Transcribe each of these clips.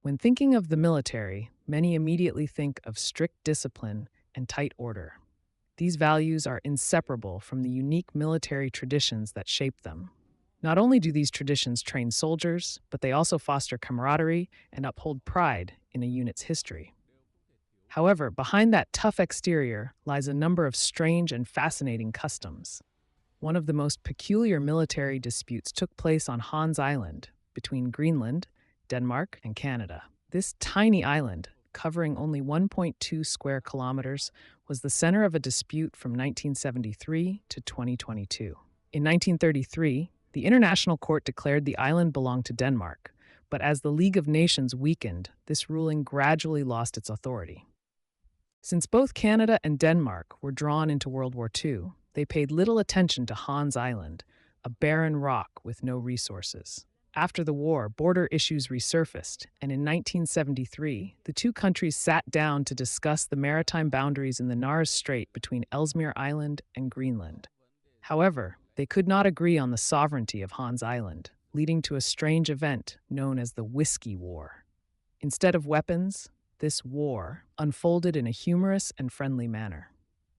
When thinking of the military, many immediately think of strict discipline and tight order. These values are inseparable from the unique military traditions that shape them. Not only do these traditions train soldiers, but they also foster camaraderie and uphold pride in a unit's history. However, behind that tough exterior lies a number of strange and fascinating customs. One of the most peculiar military disputes took place on Hans Island between Greenland, Denmark, and Canada. This tiny island, covering only 1.2 square kilometers, was the center of a dispute from 1973 to 2022. In 1933, the International Court declared the island belonged to Denmark, but as the League of Nations weakened, this ruling gradually lost its authority. Since both Canada and Denmark were drawn into World War II, they paid little attention to Hans Island, a barren rock with no resources. After the war, border issues resurfaced, and in 1973, the two countries sat down to discuss the maritime boundaries in the Nares Strait between Ellesmere Island and Greenland. However, they could not agree on the sovereignty of Hans Island, leading to a strange event known as the Whiskey War. Instead of weapons, this war unfolded in a humorous and friendly manner.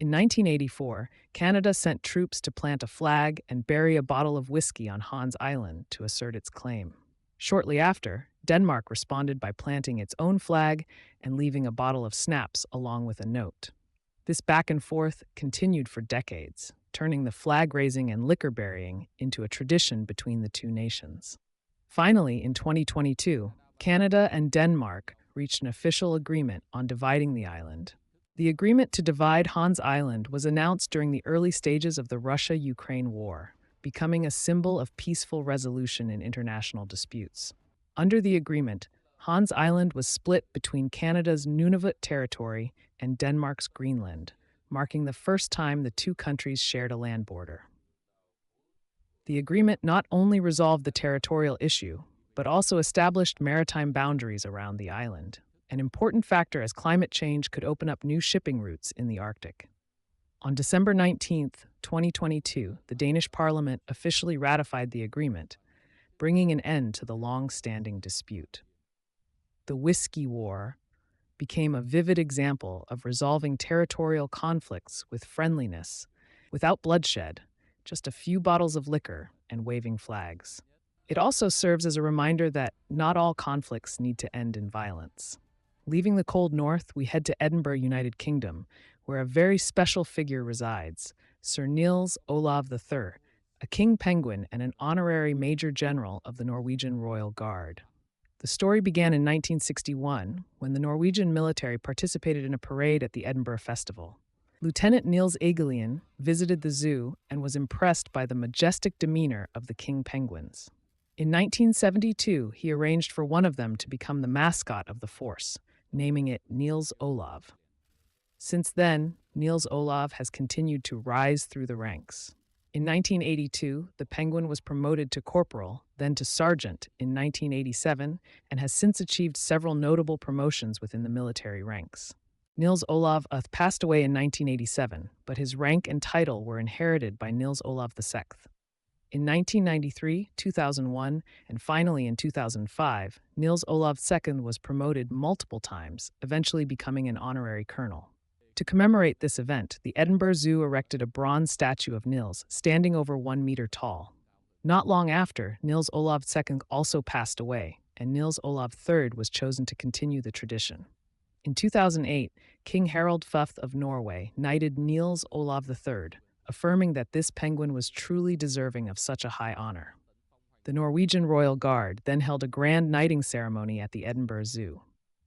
In 1984, Canada sent troops to plant a flag and bury a bottle of whiskey on Hans Island to assert its claim. Shortly after, Denmark responded by planting its own flag and leaving a bottle of schnapps along with a note. This back and forth continued for decades, turning the flag raising and liquor burying into a tradition between the two nations. Finally, in 2022, Canada and Denmark reached an official agreement on dividing the island. The agreement to divide Hans Island was announced during the early stages of the Russia-Ukraine war, becoming a symbol of peaceful resolution in international disputes. Under the agreement, Hans Island was split between Canada's Nunavut territory and Denmark's Greenland, marking the first time the two countries shared a land border. The agreement not only resolved the territorial issue, but also established maritime boundaries around the island, an important factor as climate change could open up new shipping routes in the Arctic. On December 19, 2022, the Danish Parliament officially ratified the agreement, bringing an end to the long-standing dispute. The Whiskey War became a vivid example of resolving territorial conflicts with friendliness, without bloodshed, just a few bottles of liquor and waving flags. It also serves as a reminder that not all conflicts need to end in violence. Leaving the cold north, we head to Edinburgh, United Kingdom, where a very special figure resides, Sir Niels Olav III, a king penguin and an honorary major general of the Norwegian Royal Guard. The story began in 1961, when the Norwegian military participated in a parade at the Edinburgh Festival. Lieutenant Niels Egelian visited the zoo and was impressed by the majestic demeanor of the king penguins. In 1972, he arranged for one of them to become the mascot of the force, naming it Niels Olav. Since then, Niels Olav has continued to rise through the ranks. In 1982, the penguin was promoted to corporal, then to sergeant in 1987, and has since achieved several notable promotions within the military ranks. Niels Olav passed away in 1987, but his rank and title were inherited by Niels Olav II. In 1993, 2001, and finally in 2005, Niels Olav II was promoted multiple times, eventually becoming an honorary colonel. To commemorate this event, the Edinburgh Zoo erected a bronze statue of Niels, standing over 1 meter tall. Not long after, Niels Olav II also passed away, and Niels Olav III was chosen to continue the tradition. In 2008, King Harald V of Norway knighted Niels Olav III, affirming that this penguin was truly deserving of such a high honor. The Norwegian Royal Guard then held a grand knighting ceremony at the Edinburgh Zoo.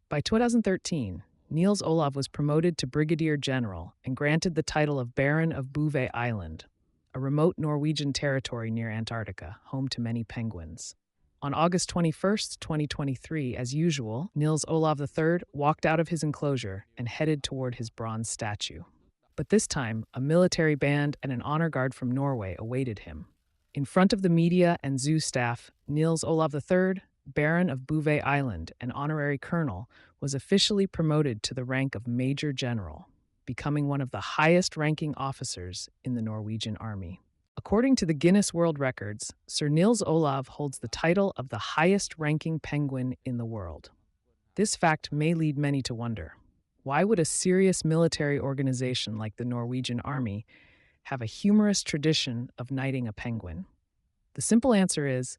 By 2013, Niels Olav was promoted to Brigadier General and granted the title of Baron of Bouvet Island, a remote Norwegian territory near Antarctica, home to many penguins. On August 21, 2023, as usual, Niels Olav III walked out of his enclosure and headed toward his bronze statue. But this time, a military band and an honor guard from Norway awaited him. In front of the media and zoo staff, Niels Olav III, Baron of Bouvet Island and honorary colonel, was officially promoted to the rank of Major General, becoming one of the highest-ranking officers in the Norwegian Army. According to the Guinness World Records, Sir Niels Olav holds the title of the highest-ranking penguin in the world. This fact may lead many to wonder, why would a serious military organization like the Norwegian Army have a humorous tradition of knighting a penguin? The simple answer is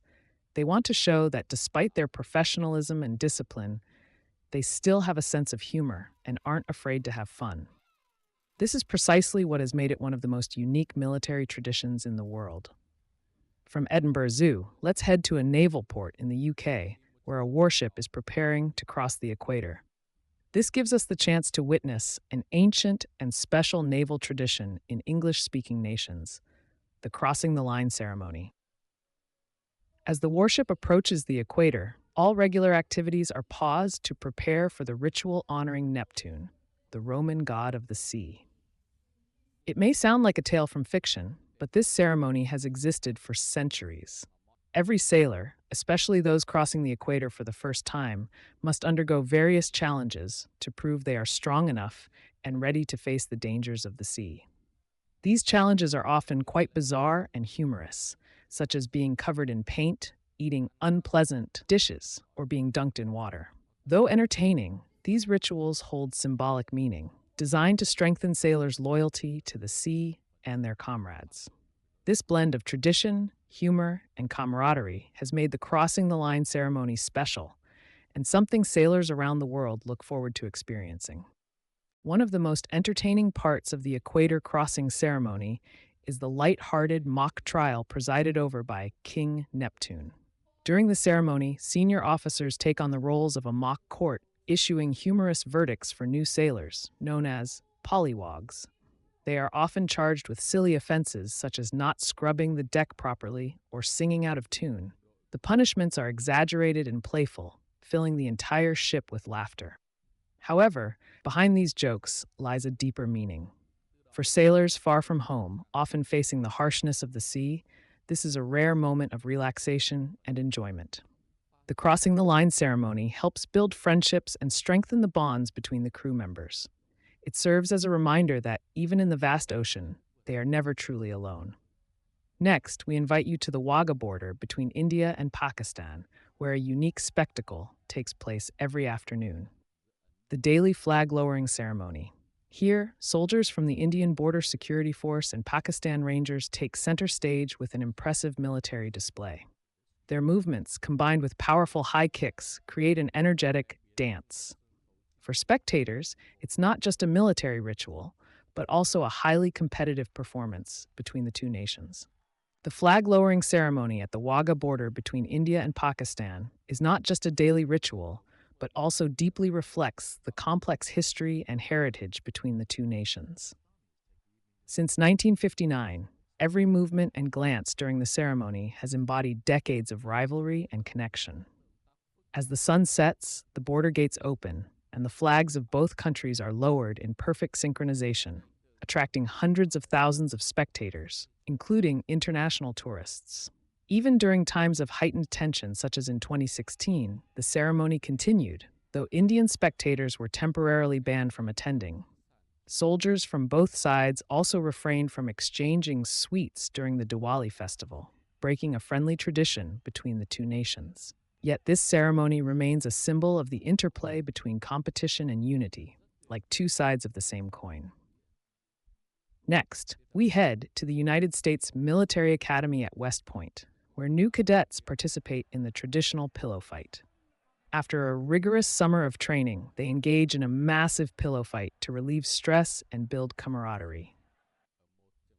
they want to show that despite their professionalism and discipline, they still have a sense of humor and aren't afraid to have fun. This is precisely what has made it one of the most unique military traditions in the world. From Edinburgh Zoo, let's head to a naval port in the UK, where a warship is preparing to cross the equator. This gives us the chance to witness an ancient and special naval tradition in English speaking nations, the crossing the line ceremony. As the warship approaches the equator, all regular activities are paused to prepare for the ritual honoring Neptune, the Roman god of the sea. It may sound like a tale from fiction, but this ceremony has existed for centuries. Every sailor, especially those crossing the equator for the first time, must undergo various challenges to prove they are strong enough and ready to face the dangers of the sea. These challenges are often quite bizarre and humorous, such as being covered in paint, eating unpleasant dishes, or being dunked in water. Though entertaining, these rituals hold symbolic meaning, designed to strengthen sailors' loyalty to the sea and their comrades. This blend of tradition, humor, and camaraderie has made the crossing the line ceremony special and something sailors around the world look forward to experiencing. One of the most entertaining parts of the equator crossing ceremony is the light-hearted mock trial presided over by King Neptune. During the ceremony, senior officers take on the roles of a mock court, issuing humorous verdicts for new sailors, known as pollywogs. They are often charged with silly offenses such as not scrubbing the deck properly or singing out of tune. The punishments are exaggerated and playful, filling the entire ship with laughter. However, behind these jokes lies a deeper meaning. For sailors far from home, often facing the harshness of the sea, this is a rare moment of relaxation and enjoyment. The crossing the line ceremony helps build friendships and strengthen the bonds between the crew members. It serves as a reminder that, even in the vast ocean, they are never truly alone. Next, we invite you to the Wagah border between India and Pakistan, where a unique spectacle takes place every afternoon. The daily flag-lowering ceremony. Here, soldiers from the Indian Border Security Force and Pakistan Rangers take center stage with an impressive military display. Their movements, combined with powerful high kicks, create an energetic dance. For spectators, it's not just a military ritual, but also a highly competitive performance between the two nations. The flag-lowering ceremony at the Wagah border between India and Pakistan is not just a daily ritual, but also deeply reflects the complex history and heritage between the two nations. Since 1959, every movement and glance during the ceremony has embodied decades of rivalry and connection. As the sun sets, the border gates open, and the flags of both countries are lowered in perfect synchronization, attracting hundreds of thousands of spectators, including international tourists. Even during times of heightened tension, such as in 2016, the ceremony continued, though Indian spectators were temporarily banned from attending. Soldiers from both sides also refrained from exchanging sweets during the Diwali festival, breaking a friendly tradition between the two nations. Yet this ceremony remains a symbol of the interplay between competition and unity, like two sides of the same coin. Next, we head to the United States Military Academy at West Point, where new cadets participate in the traditional pillow fight. After a rigorous summer of training, they engage in a massive pillow fight to relieve stress and build camaraderie.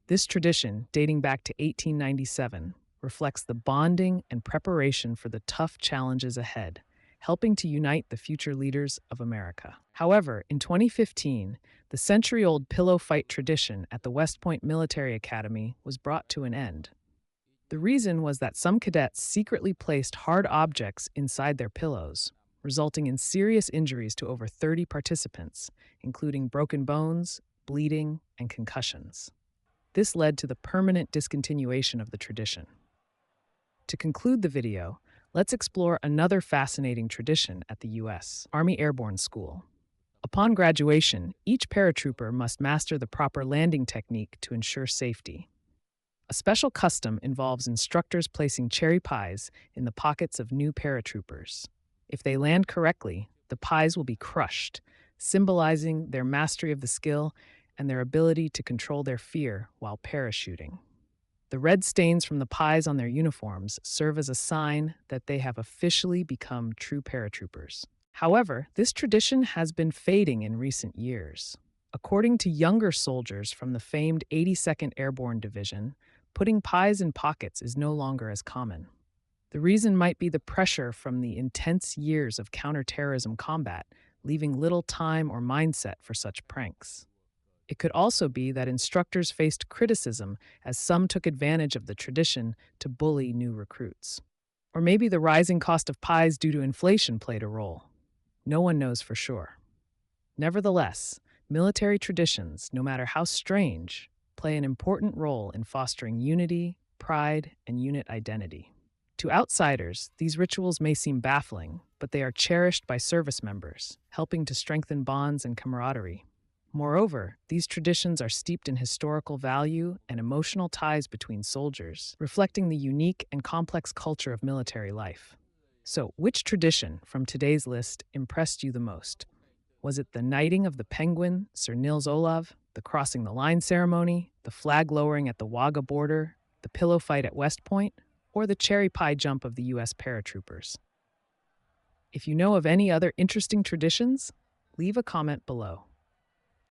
This tradition, dating back to 1897, reflects the bonding and preparation for the tough challenges ahead, helping to unite the future leaders of America. However, in 2015, the century-old pillow fight tradition at the West Point Military Academy was brought to an end. The reason was that some cadets secretly placed hard objects inside their pillows, resulting in serious injuries to over 30 participants, including broken bones, bleeding, and concussions. This led to the permanent discontinuation of the tradition. To conclude the video, let's explore another fascinating tradition at the U.S. Army Airborne School. Upon graduation, each paratrooper must master the proper landing technique to ensure safety. A special custom involves instructors placing cherry pies in the pockets of new paratroopers. If they land correctly, the pies will be crushed, symbolizing their mastery of the skill and their ability to control their fear while parachuting. The red stains from the pies on their uniforms serve as a sign that they have officially become true paratroopers. However, this tradition has been fading in recent years. According to younger soldiers from the famed 82nd Airborne Division, putting pies in pockets is no longer as common. The reason might be the pressure from the intense years of counterterrorism combat, leaving little time or mindset for such pranks. It could also be that instructors faced criticism as some took advantage of the tradition to bully new recruits. Or maybe the rising cost of pies due to inflation played a role. No one knows for sure. Nevertheless, military traditions, no matter how strange, play an important role in fostering unity, pride, and unit identity. To outsiders, these rituals may seem baffling, but they are cherished by service members, helping to strengthen bonds and camaraderie. Moreover, these traditions are steeped in historical value and emotional ties between soldiers, reflecting the unique and complex culture of military life. So, which tradition from today's list impressed you the most? Was it the knighting of the penguin, Sir Nils Olav, the crossing the line ceremony, the flag lowering at the Wagah border, the pillow fight at West Point, or the cherry pie jump of the U.S. paratroopers? If you know of any other interesting traditions, leave a comment below.